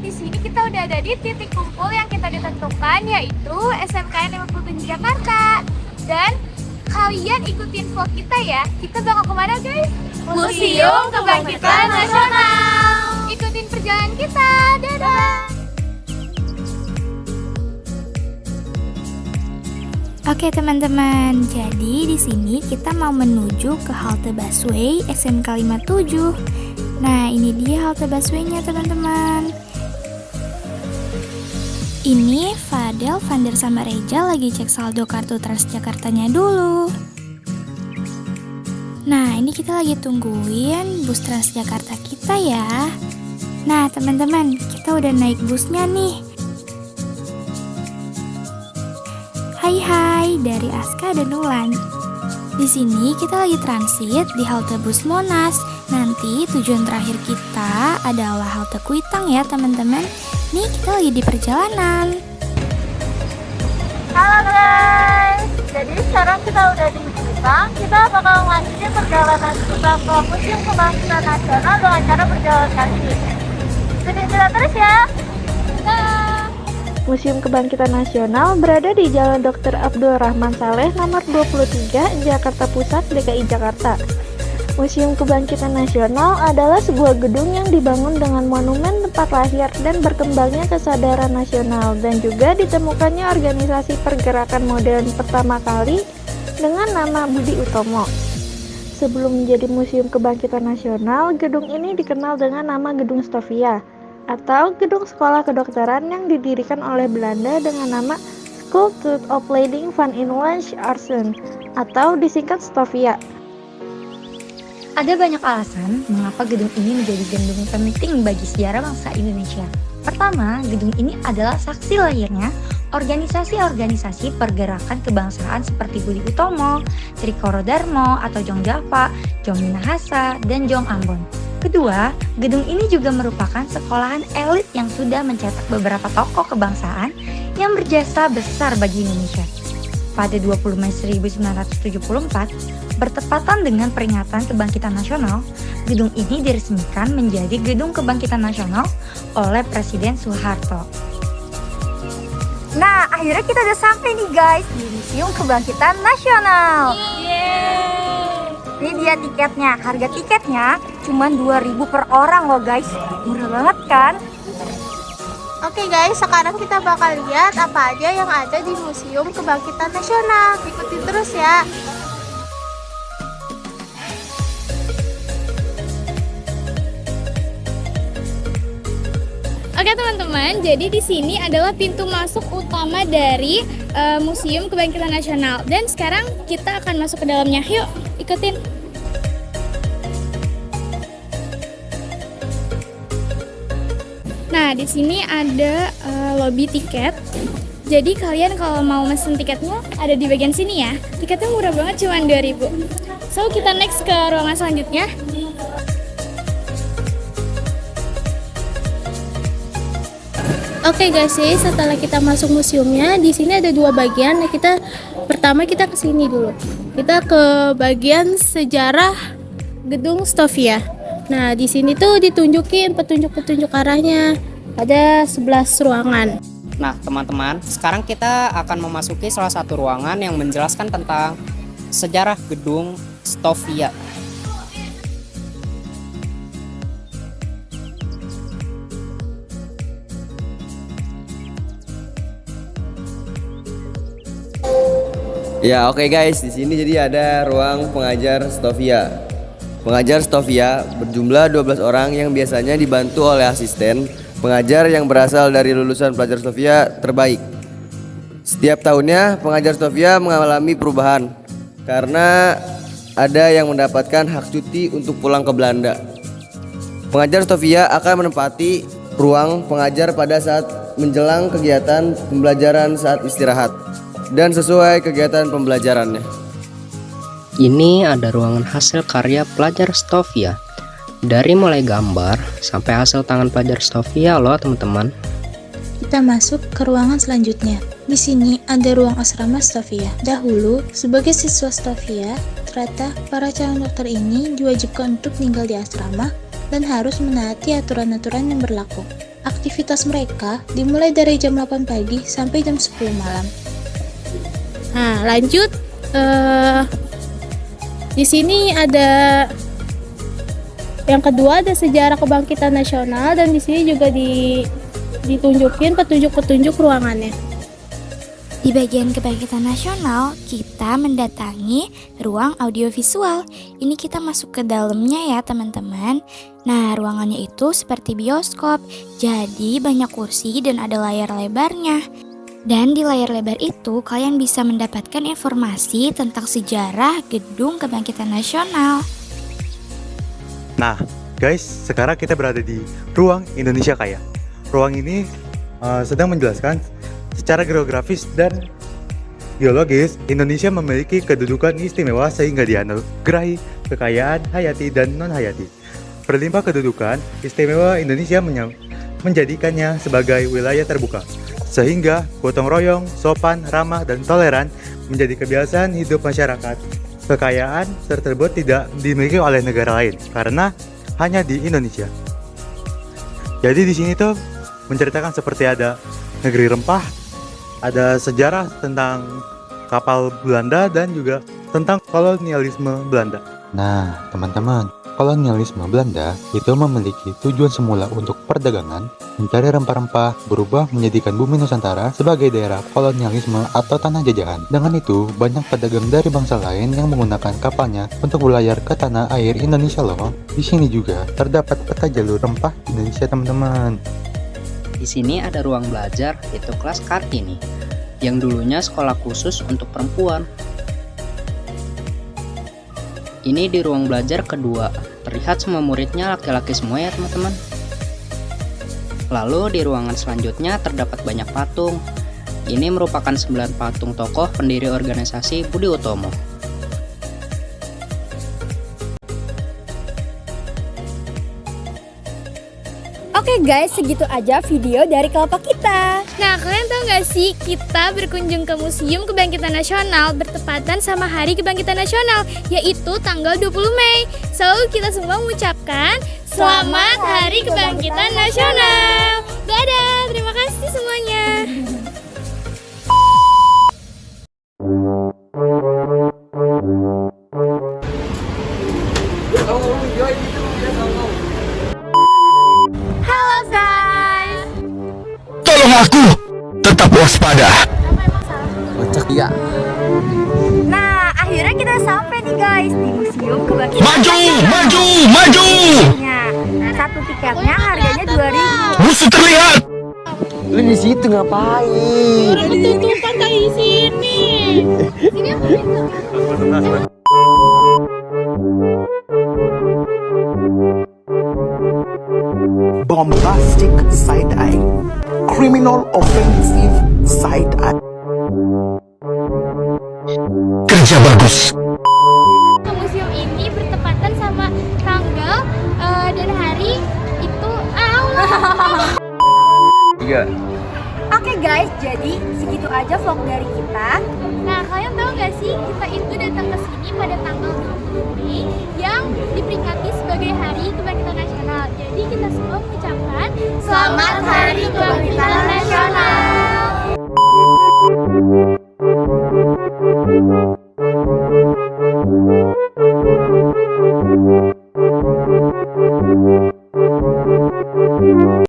di sini kita udah ada di titik kumpul yang kita ditentukan, yaitu SMKN 57 Jakarta. Dan kalian ikutin vlog kita ya. Kita bakal kemana guys? Museum Kebangkitan Nasional. Ikutin perjalanan kita. Dadah. Oke teman-teman, jadi di sini kita mau menuju ke halte busway SMK 57. Nah, ini dia halte busway-nya teman-teman. Ini Fadel, Vander sama Reja lagi cek saldo kartu Transjakartanya dulu. Nah, ini kita lagi tungguin bus Transjakarta kita ya. Nah, teman-teman, kita udah naik busnya nih. Hai dari Aska dan Ulan. Di sini kita lagi transit di halte bus Monas. Nanti tujuan terakhir kita adalah halte Kuitang ya teman-teman. Nih kita lagi di perjalanan. Halo guys, jadi sekarang kita udah di Kuitang. Kita bakal lanjutin perjalanan kita ke Museum Kebangkitan Nasional dengan cara berjalan kaki. Ikutin kita terus ya. Museum Kebangkitan Nasional berada di Jalan Dr. Abdul Rahman Saleh nomor 23, Jakarta Pusat, DKI Jakarta. Museum Kebangkitan Nasional adalah sebuah gedung yang dibangun dengan monumen tempat lahir dan berkembangnya kesadaran nasional dan juga ditemukannya organisasi pergerakan modern pertama kali dengan nama Budi Utomo. Sebelum menjadi Museum Kebangkitan Nasional, gedung ini dikenal dengan nama Gedung Stovia atau Gedung Sekolah Kedokteran yang didirikan oleh Belanda dengan nama School to Opleiding van Inlandse Artsen atau disingkat Stovia. Ada banyak alasan mengapa gedung ini menjadi gedung penting bagi sejarah bangsa Indonesia. Pertama, gedung ini adalah saksi lahirnya organisasi-organisasi pergerakan kebangsaan seperti Budi Utomo, Trikoro Darmo atau Jong Java, Jong Minahasa, dan Jong Ambon. Kedua, gedung ini juga merupakan sekolahan elit yang sudah mencetak beberapa tokoh kebangsaan yang berjasa besar bagi Indonesia. Pada 20 Mei 1974, bertepatan dengan peringatan Kebangkitan Nasional, gedung ini diresmikan menjadi Gedung Kebangkitan Nasional oleh Presiden Soeharto. Nah, akhirnya kita udah sampai nih guys di Museum Kebangkitan Nasional. Ini dia tiketnya. Harga tiketnya cuma 2.000 per orang loh guys. Murah banget kan? Oke guys, sekarang kita bakal lihat apa aja yang ada di Museum Kebangkitan Nasional. Ikuti terus ya. Oke teman-teman, jadi di sini adalah pintu masuk utama dari Museum Kebangkitan Nasional. Dan sekarang kita akan masuk ke dalamnya. Yuk, ikutin. Nah, di sini ada lobby tiket. Jadi kalian kalau mau mesen tiketnya ada di bagian sini ya. Tiketnya murah banget, cuma 2.000. So, kita next ke ruangan selanjutnya. Oke guys, setelah kita masuk museumnya, di sini ada dua bagian. Nah, pertama kita ke sini dulu. Kita ke bagian sejarah Gedung Stovia. Nah, di sini tuh ditunjukin petunjuk-petunjuk arahnya. Ada 11 ruangan. Nah, teman-teman, sekarang kita akan memasuki salah satu ruangan yang menjelaskan tentang sejarah Gedung Stovia. Ya, oke guys, di sini jadi ada ruang pengajar Stovia. Pengajar Stovia berjumlah 12 orang yang biasanya dibantu oleh asisten pengajar yang berasal dari lulusan pelajar Stovia terbaik. Setiap tahunnya pengajar Stovia mengalami perubahan karena ada yang mendapatkan hak cuti untuk pulang ke Belanda. Pengajar Stovia akan menempati ruang pengajar pada saat menjelang kegiatan pembelajaran saat istirahat dan sesuai kegiatan pembelajarannya. Ini ada ruangan hasil karya pelajar Stovia. Dari mulai gambar sampai hasil tangan pelajar Stovia loh teman-teman. Kita masuk ke ruangan selanjutnya. Di sini ada ruang asrama Stovia. Dahulu, sebagai siswa Stovia, ternyata para calon dokter ini diwajibkan untuk tinggal di asrama dan harus menaati aturan-aturan yang berlaku. aktivitas mereka dimulai dari jam 8 pagi sampai jam 10 malam. Nah, lanjut. Di sini ada yang kedua, ada sejarah kebangkitan nasional, dan di sini juga ditunjukin petunjuk-petunjuk ruangannya. Di bagian kebangkitan nasional, kita mendatangi ruang audiovisual. Ini kita masuk ke dalamnya ya teman-teman. Nah, ruangannya itu seperti bioskop, jadi banyak kursi dan ada layar lebarnya. Dan di layar lebar itu kalian bisa mendapatkan informasi tentang sejarah Gedung Kebangkitan Nasional. Nah, guys, sekarang kita berada di Ruang Indonesia Kaya. Ruang ini sedang menjelaskan secara geografis dan geologis, Indonesia memiliki kedudukan istimewa sehingga dianugerahi kekayaan hayati dan non-hayati. Berlimpah kedudukan, istimewa Indonesia menjadikannya sebagai wilayah terbuka, sehingga gotong royong, sopan, ramah, dan toleran menjadi kebiasaan hidup masyarakat. Kekayaan tersebut tidak dimiliki oleh negara lain karena hanya di Indonesia. Jadi di sini tuh menceritakan seperti ada negeri rempah, ada sejarah tentang kapal Belanda dan juga tentang kolonialisme Belanda. Nah, teman-teman, kolonialisme Belanda itu memiliki tujuan semula untuk perdagangan, mencari rempah-rempah, berubah menjadikan bumi Nusantara sebagai daerah kolonialisme atau tanah jajahan. Dengan itu, banyak pedagang dari bangsa lain yang menggunakan kapalnya untuk berlayar ke tanah air Indonesia loh. Di sini juga terdapat peta jalur rempah Indonesia, teman-teman. Di sini ada ruang belajar, yaitu kelas Kartini, yang dulunya sekolah khusus untuk perempuan. Ini di ruang belajar kedua, terlihat semua muridnya laki-laki semua ya teman-teman. Lalu di ruangan selanjutnya terdapat banyak patung. Ini merupakan 9 patung tokoh pendiri organisasi Budi Utomo. Oke guys, segitu aja video dari kelompok kita. Nah, kalian tahu nggak sih, kita berkunjung ke Museum Kebangkitan Nasional bertepatan sama Hari Kebangkitan Nasional, yaitu tanggal 20 Mei. So, kita semua mengucapkan Selamat Hari Kebangkitan Nasional. Dadah, terima kasih semuanya. Halo guys. Tolong aku tetap waspada. Kocak ya. Nah, akhirnya kita sampai nih guys di Museum Kebangkitan Maju, Nasional. maju, maju. Nah, satu tiketnya harganya 2.000. Musuh terlihat. Lu di situ ngapain? Udah ditutupan kayak di sini. Bombastic side eye. Criminal offensive side eye. Kerja bagus. Ke museum ini bertepatan sama tanggal dan hari itu Iya. Oke guys, jadi segitu aja vlog dari kita. Nah, kalian tahu gak sih, kita itu datang ke sini pada tanggal 20 Mei yang diperingati sebagai Hari Kebangkitan Nasional. Jadi kita semua mengucapkan Selamat Hari Kebangkitan Nasional.